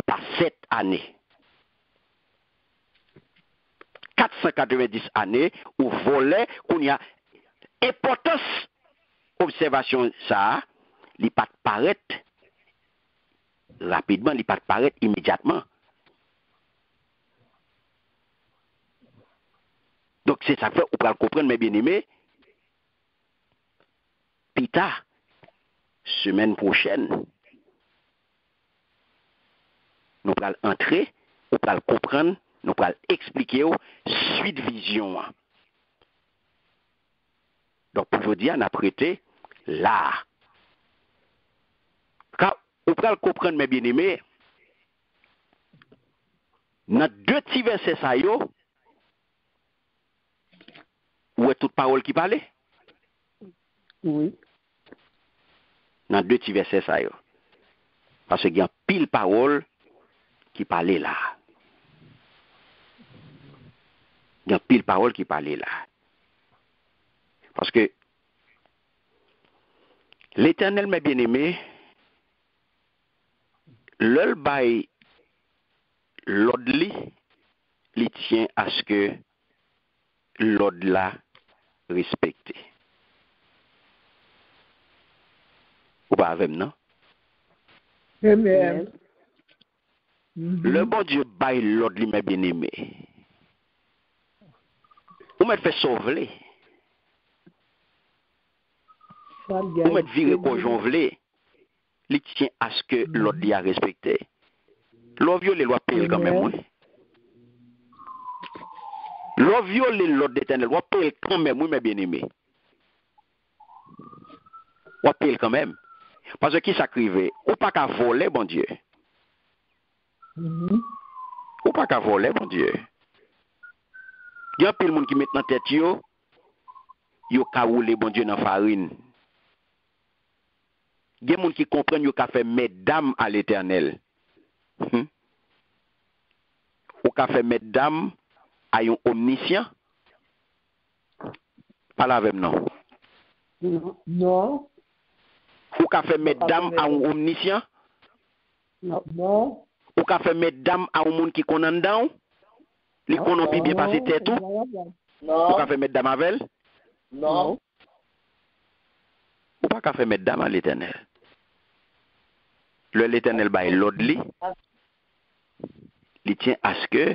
B: par 7 années. 490 années où volet qu'on y a importance observation ça, il pas paraître rapidement, il pas paraître immédiatement. Donc c'est ça que fait, on peut le comprendre mes bien-aimés. Pita, semaine prochaine, nous allons entrer, nous allons comprendre, nous allons expliquer suite vision. Donc pour aujourd'hui, on a prêté là. Quand on peut le comprendre mes bien-aimés, dans 2 petits versets ça yo, où est toute parole qui parlait?
D: Oui.
B: Dans 2 petits versets ça yo. Parce qu'il y a pile parole qui parlait là. Il y a pile parole qui parlait là. Parce que l'Éternel, mes bien-aimés, l'ol bail l'ordre li tient à ce que l'ordre là respecté. Ou pas avec non?
C: Amen.
B: Le bon Dieu bail l'ordre mes bien-aimés. Ou me fait sauver. Ou me virer conjonvelé. Il tient à ce que l'ordre a respecté. L'on viole les lois paye quand même, oui. L'on viole l'ordre d'Éternel, l'on paye quand même, oui, mes bien-aimés. On paye quand même. Parce que qui s'acrive? Ou pas qu'à voler, bon Dieu. Ou pas qu'à voler, bon Dieu. Il y a plein de monde qui met dans tête yo ka roule, bon Dieu, dans farine. Il y a des gens qui comprennent yo ka fait mesdames à l'Éternel. Ou ka fait mesdames à un omniscient. Pas la même non.
C: Non.
B: Ou ka fait mesdames à un omniscient.
C: Non.
B: Ou ka fait mesdames à un monde qui connaît dedans. Li konon pi bien passer tête tout.
C: Non.
B: Ou ka fait mesdames avec.
C: Non.
B: Ou pas ka fait mesdames à l'Éternel. L'Éternel bail l'ordre li. Il tient à ce que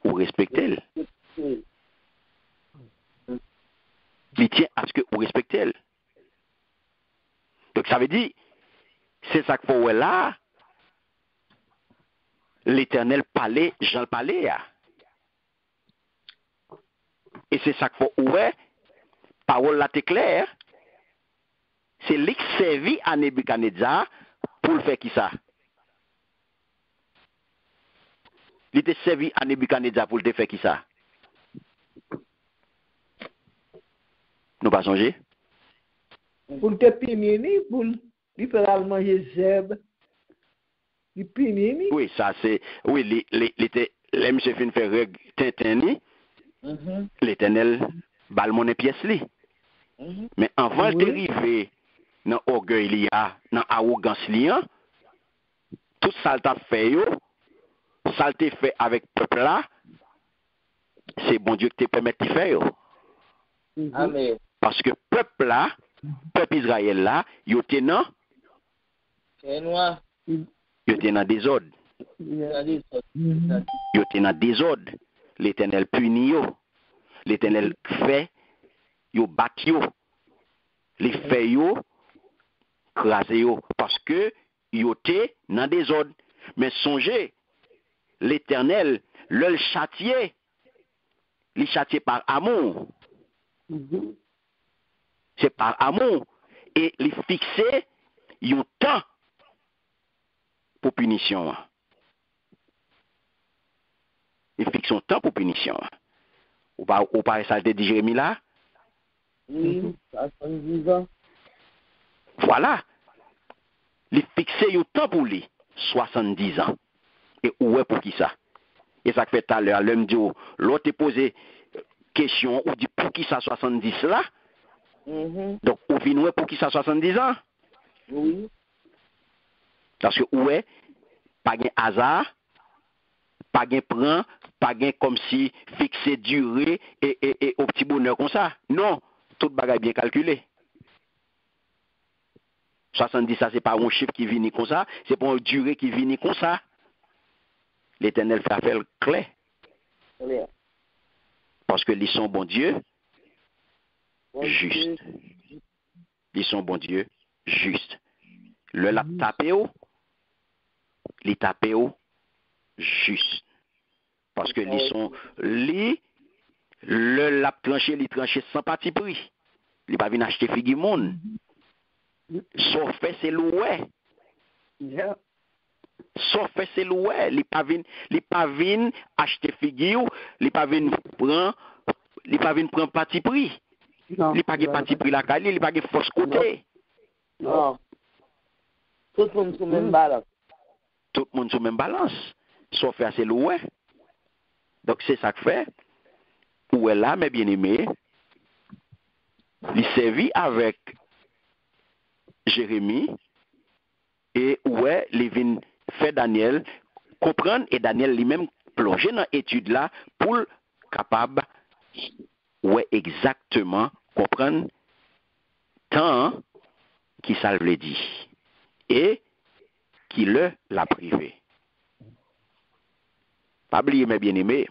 B: vous respectez. Il tient à ce que vous respectez. Donc ça veut dire, c'est ça qu'il faut là, l'Éternel parlait, Jean le parlait. Et c'est ça qu'il faut ouais, parole là t'es claire. C'est lui qui servi à Nebuchadnezzar pour le faire qui ça? Il était servi à Nebuchadnezzar pour le faire qui ça? Nous pas songer?
C: Pour le pinini, pour littéralement Zeb. Le pinini.
B: Oui, ça c'est. Oui, les monsieur fin faire règle Tintini. L'Éternel balmone pièce li. Mais avant de arriver dans orgueil li a, dans arrogance li a, tout ça le t'a fait yo, ça le fait avec peuple là, c'est bon Dieu qui te permet de faire yo.
C: Amen.
B: Parce que peuple là, peuple Israël là, yo te nan
C: C'est noir.
B: yo te nan désordre. Yo te nan désordre. L'Éternel punit yo. L'Éternel fait yo bat yo. Les fait yo crasé yo parce que yo te nan désordre. Mais songez, l'Éternel le châtier. Il châtier par amour. C'est par amour et il fixé un temps pour punition. Il fixe un temps pour punition. Ou pas ça dit Jérémie là?
C: Oui, 70 ans.
B: Voilà. Il fixe un temps pour lui, 70 ans. Et où est pour qui ça? Et ça fait tout à l'heure, l'homme dit, l'autre posé question, ou dit pour qui ça 70 là? Donc, ou vient pour qui ça 70 ans?
C: Oui.
B: Parce que où est, pas de hasard, pas de prend, pas de comme si fixé durée et au petit bonheur comme ça. Non, tout bagage bien calculé. 70 ça c'est pas un chiffre qui vient comme ça, c'est pas une durée qui vient comme ça. L'Éternel fait affaire clair. Parce que ils sont bon Dieu juste. Ils sont bon Dieu juste. Le l'a tapé au, les tapé au juste. Parce que ils sont le l'a tranché sans parti pris. Il pas venir acheter figue monde. Sauf fait c'est loué. Sauf fait c'est loué, il pas venir acheter figue, il pas venir prendre parti pris. Il pas de parti pris la cali, il pas de force côté.
C: Non. Tout le monde sur même balance.
B: Tout le monde sur même balance. Sauf fait c'est loué. Donc c'est ça que fait. Où est là, mes bien-aimés, il servit avec Jérémie et où est les vins fait Daniel comprendre et Daniel lui-même plonger dans l'étude là pour capable ouais exactement comprendre tant qui ça veut dire et qui l'a privé. Pas oublier mes bien-aimés.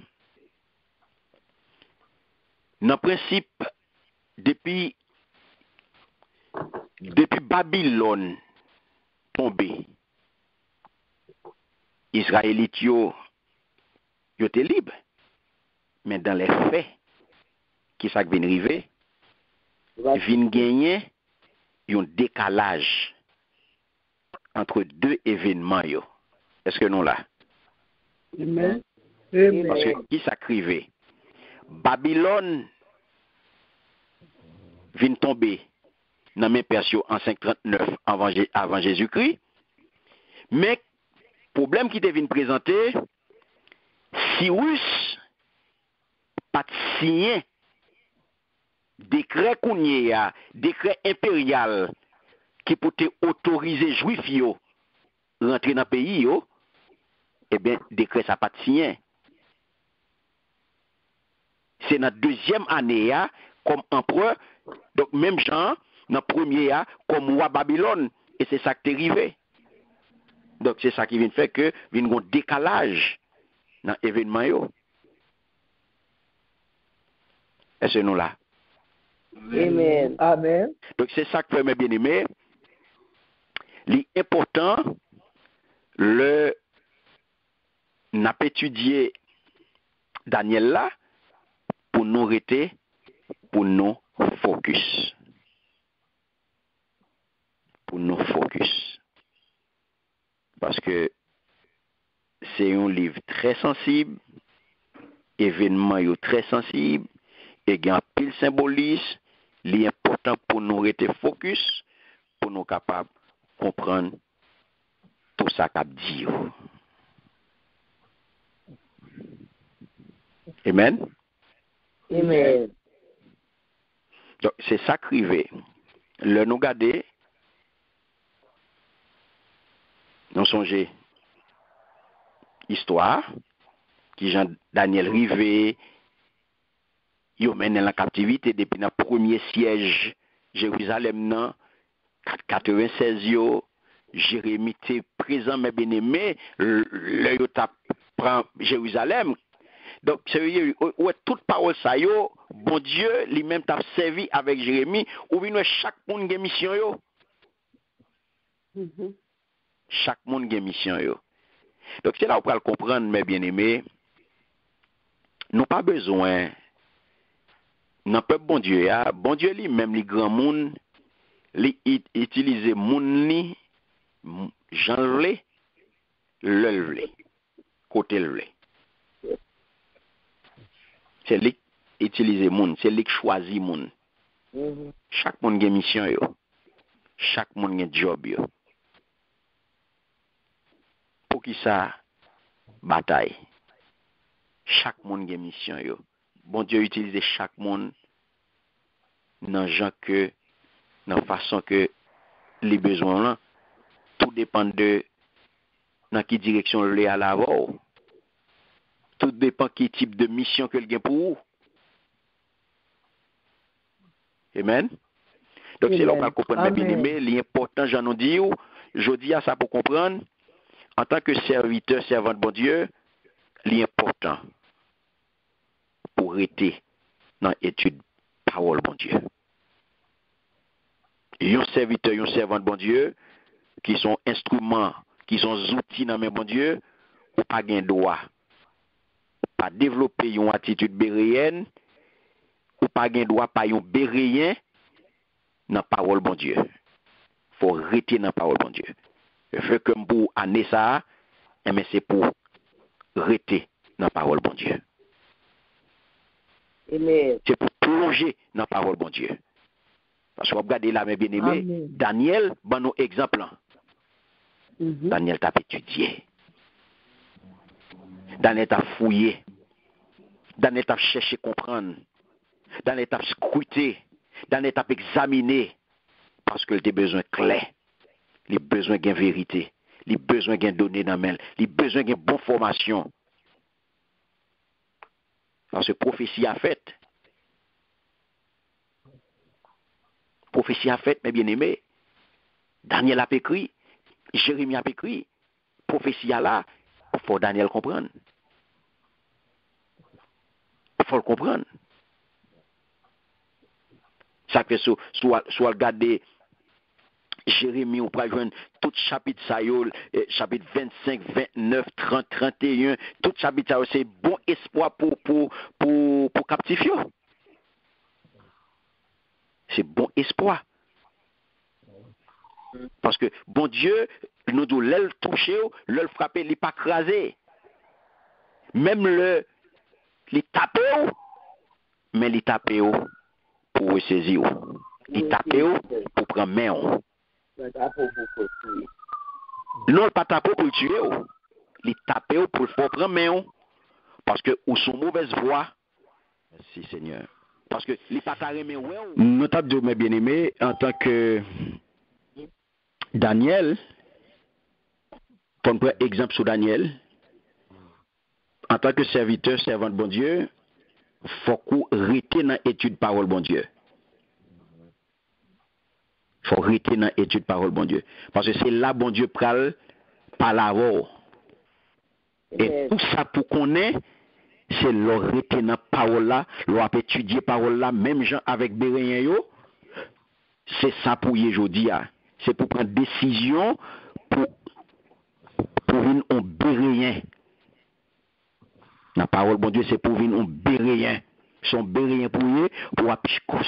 B: Dans le principe, depuis Babylone tombé, Israélites yo étaient libres. Mais dans les faits, qui ça vient arriver, vient gagner un décalage entre deux événements yo. Est-ce que nous là?
D: Amen.
B: Parce que qui s'acrivait? Babylone vient tomber dans mes Persio en 539 avant Jésus-Christ. Mais problème qui te vient présenter, Cyrus pas signé décret kounye, décret impérial qui peut autoriser juifs yo rentrer dans le pays yo, eh bien décret ça pas signé. C'est notre deuxième année comme empereur, donc même genre dans premier comme roi Babylone et c'est ça qui est arrivé. Donc c'est ça qui vient faire que vient un décalage dans l'événement yo. Est-ce que nous là?
C: Amen. Amen.
B: Donc c'est ça que fait mes bien-aimés. L'important, n'a pas étudié Daniel là pour nous arrêter, pour nous focus. Pour nous focus. Parce que c'est un livre très sensible, événement très sensible, et il y a un pile symbolisme, l'important pour nous rester focus, pour nous capables de comprendre tout ça qu'a dit. Amen.
C: Amen.
B: Donc, c'est ça crivé. Le nous garder, nous songez histoire, qui Jean Daniel Rivé, il mène la captivité depuis le premier siège Jérusalem, non, 96 yo, Jérémie était présent, mais bien aimé, le prend Jérusalem. Donc, c'est toute parole ça yo, bon Dieu, lui-même t'a servi avec Jérémie, ou bien chaque monde a mission yo. Chaque monde a mission yo. Donc, c'est là où on peut le comprendre, mes bien-aimés. Nous n'avons pas besoin, non pas bon Dieu, bon Dieu lui-même, les grands monde, les utiliser moun li, j'en le côté le. C'est lui utiliser moun, c'est lui choisir moun. Chaque monde a mission yo. Chaque monde a job yo. Pour qui ça bataille? Chaque monde a mission yo. Bon Dieu utilise chaque monde dans gens que dans façon que les besoins là, tout dépend de dans quelle direction le à l'avant. Tout dépend quel type de mission que le gain pour vous. Amen. Donc c'est là qu'on va comprendre bien aimé, l'important j'en ai dit, je dis à ça pour comprendre en tant que serviteur, servant de bon Dieu, l'important pour rester dans l'étude parole bon Dieu. Un serviteur, un servant de bon Dieu, qui sont instruments, qui sont outils dans mes bon Dieu, ou pas gain droit, pas développer une attitude béréenne, ou pas gain droit, pas un béréen dans parole bon Dieu. Faut rester dans parole bon Dieu. Je fais comme pour année ça, mais c'est pour rester dans parole bon Dieu.
C: Amen.
B: C'est pour plonger dans la parole, bon Dieu. Parce que vous regardez là, mes bien-aimés, Daniel, bon, nos exemples. Daniel t'a étudié. Daniel t'a fouillé. Daniel t'a cherché à comprendre. Daniel t'a scruté. Daniel t'a examiné. Parce que il a besoin clair. Il a besoin de vérité. Il a besoin de données dans la main. Il a besoin de bonne formation. Parce que prophétie a fait. Prophétie a fait, mes bien-aimés. Daniel a écrit. Jérémie a écrit. Prophétie a là. Il faut Daniel comprendre. Il faut le comprendre. Ça fait soit regarder Jérémie, on peut joindre tout chapitre ça, chapitre 25, 29, 30, 31, tout chapitre ça, c'est bon espoir pour captiver. C'est bon espoir. Parce que bon Dieu, nous devons le toucher, le frapper, le pas craser. Même le taper, mais le taper pour saisir. Le taper pour prendre main. Non, pas taper pour tuer. Il taper pour prendre main. Parce que ou son mauvaise voix. Merci Seigneur. Parce que les pas carré mais ouais. Nous t'as dit mes bien-aimés en tant que Daniel. Pour prendre exemple sur Daniel. En tant que serviteur, servant de bon Dieu, faut qu'on reste dans l'étude parole bon Dieu. Faut rester dans l'étude parole bon Dieu. Parce que c'est là bon Dieu parle par la voix. Et tout ça pour qu'on ait, c'est le rester dans parole là, l'on étudier parole là, même gens avec Béréen yo, c'est ça pour y aujourd'hui. c'est pour prendre décision pour venir en béréen. La parole, bon Dieu, c'est pour venir en béréen. Son béréen pour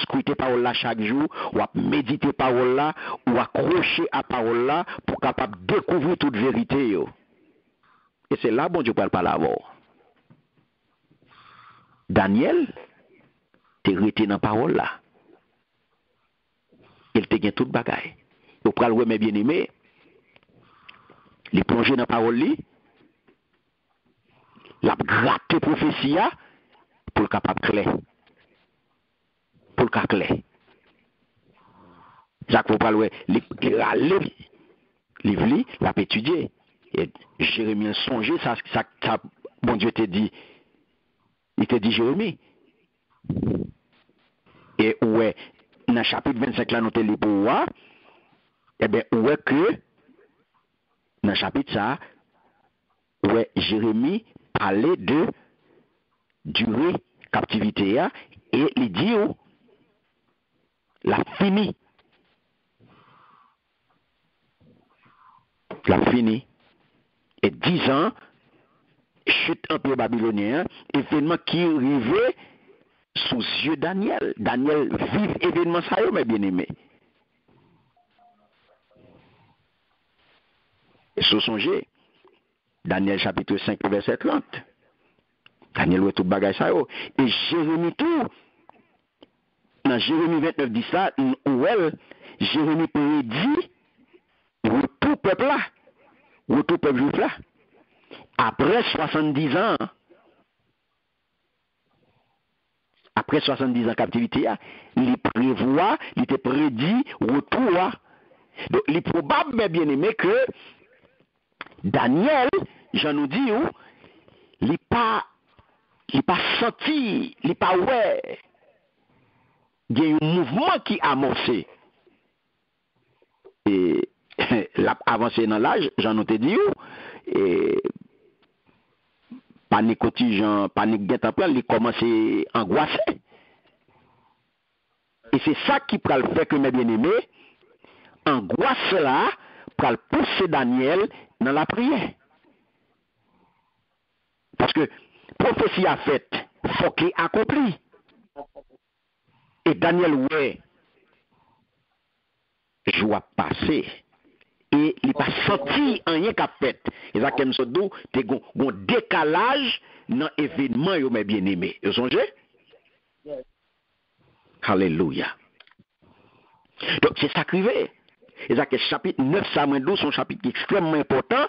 B: scruter parole là chaque jour, ou méditer parole là, ou accrocher à parole là, pour capable découvrir toute vérité. Yo. Et c'est là, bon Dieu, parle pas d'abord. Daniel, t'es resté dans la parole là. Il te gagne toute bagaille. Vous prenez le mes bien-aimés, les plonger dans la parole, la gratte prophétie pour le capable clair. Pour le cas clair. Jacques vous parlez, livre, l'a étudié. Et Jérémie a songé, ça, bon Dieu t'a dit. Il t'a dit Jérémie. Et ouais, dans le chapitre 25 là, nous te lit pour voir. Eh bien, ouais que, dans le chapitre ça, ouais, Jérémie parlait de durée captivité et il dit la fini. La fini. Et 10 ans, chute un peu babylonien, événement qui arrivait sous yeux Daniel. Daniel vive événement ça, mes bien-aimés. Et sous songez, Daniel chapitre 5, verset 30. Daniel ouais tout bagage ça. Et Jérémie tout, dans Jérémie 29, 10 ça, Jérémie prédit tout peuple là, tout peuple juif là. Après 70 ans, captivité, il prévoit, il te prédit retour. Donc, il est probable, mais bien aimé, que Daniel, j'en nous dis, il n'est pas senti, il n'est pas ouais. Il y a un mouvement qui a amorcé. Et avancé dans l'âge, j'en ai dit, et panique quotidien, panique guet-apens, il commence à angoisser. Et c'est ça qui peut le faire que mes bien-aimés, angoisse là, pour pousser Daniel dans la prière. Parce que prophétie a fait, faut qu'il accomplit. Et Daniel, ouais, joie passé. Et il n'a pas senti rien qu'a fait. Et ça, comme ça, tu as un décalage dans l'événement, mes bien-aimés. Vous songez? Yes. Alléluia. Donc, c'est ça qui arrive. Et ça, que chapitre 9, Samuel 12, son chapitre extrêmement important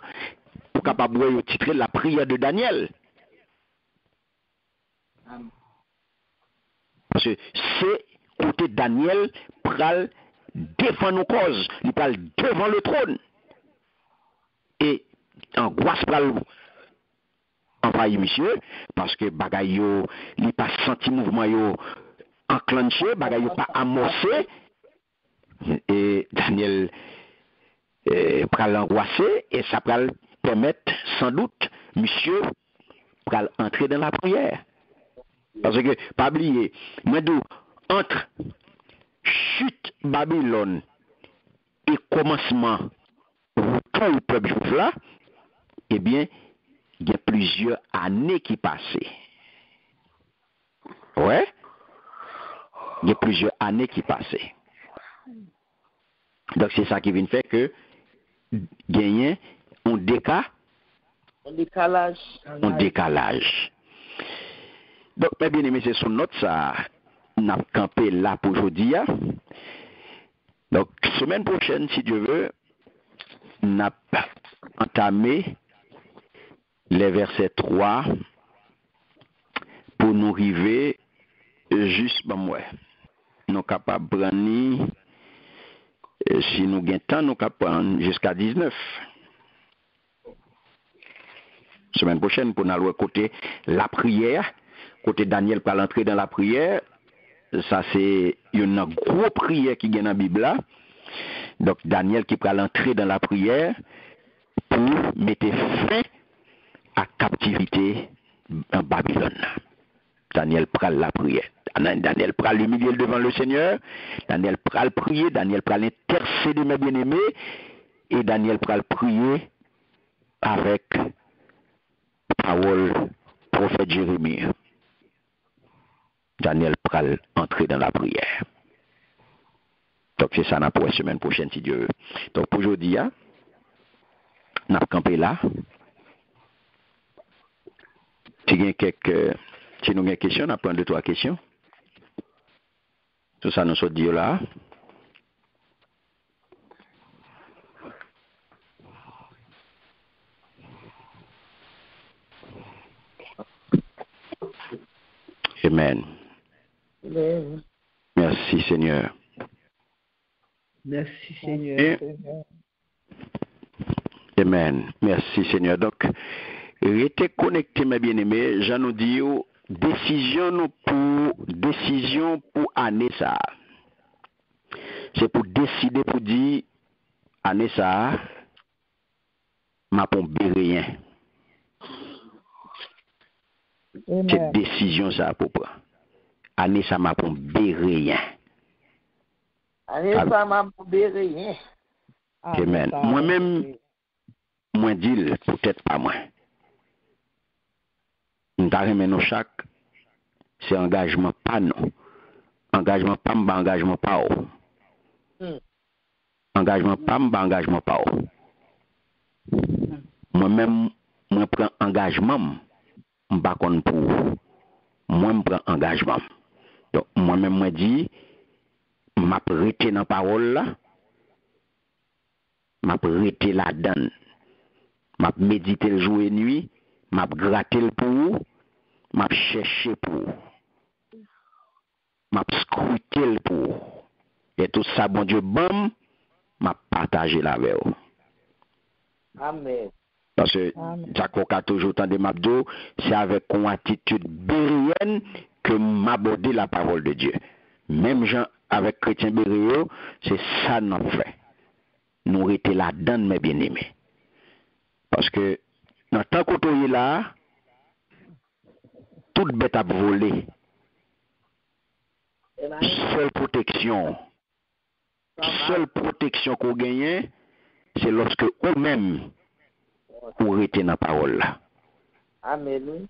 B: pour capable de titrer la prière de Daniel. Parce que c'est côté Daniel pral défend nos causes, il parle devant le trône. Et angoisse pral envahi monsieur, parce que bagay yo, il pas senti mouvement yo enclenché, bagay yo pas amorcé. Et Daniel pral angoissé, et ça pral permettre sans doute monsieur pral entrer dans la prière. Parce que, pas oublier, moi d'où entre chute Babylone et commencement retour au peuple juif là, eh bien, il y a plusieurs années qui passaient. Ouais? Il y a plusieurs années qui passaient. Donc, c'est ça qui vient faire que gagner un décalage. Donc, mes bien-aimés, c'est son note, ça n'a campé là pour aujourd'hui. Donc, semaine prochaine, si Dieu veut, n'a entamé les versets 3 pour nous arriver juste, nous capables de prendre, si nous gagnons temps, nous capables de prendre jusqu'à 19. Semaine prochaine, pour nous aller côté la prière, côté Daniel pour l'entrer dans la prière, ça c'est une grosse prière qui est dans la Bible là. Donc Daniel qui peut l'entrer dans la prière pour mettre fin à captivité en Babylone. Daniel prend la prière. Daniel pral l'humilier devant le Seigneur, Daniel pral prier, Daniel pral intercéder mes bien-aimés, et Daniel pral prier avec parole prophète Jérémie. Daniel pral entrer dans la prière. Donc c'est ça pour la semaine prochaine si Dieu veut. Donc pour aujourd'hui, on a campé là. Si nous avons des questions, on a prendre 2-3 questions. Tout ça nous sort Dieu là. Amen.
C: Amen.
B: Merci Seigneur.
C: Merci Seigneur.
B: Amen. Merci Seigneur. Donc, restez connectés mes bien-aimés. J'en nous dis décision pour année ça. C'est pour décider pour dire année ça m'a pas rien. C'est décision ça pour prendre. Année ça m'a pas rien.
C: Année ça m'a pas rien.
B: Amen. Moi-même moi dis peut-être pas moi. Nous avons chaque c'est engagement pas non. Engagement pas engagement pas. Engagement pas engagement pas. Moi-même moi prends engagement m'pas konn pour moi me prends engagement. Donc moi-même moi dis m'a prêté dans parole là. M'a prêté la donne. M'a méditer le jour et nuit, m'a gratter le pour, m'a chercher pour. M'a scruter le pour. Et tout ça bon Dieu bon, m'a partager la avec vous.
C: Amen.
B: Parce que Jacob a toujours tant de m'abdo, c'est avec une attitude bérienne que m'aborder la parole de Dieu. Même gens avec chrétien bério, c'est ça nous fait. Nous rester là-dedans mes bien-aimés. Parce que dans tant qu'on est là, toute bête à voler. Seule protection qu'on gagne, c'est lorsque vous-même vous restez dans la parole là.
C: Amen.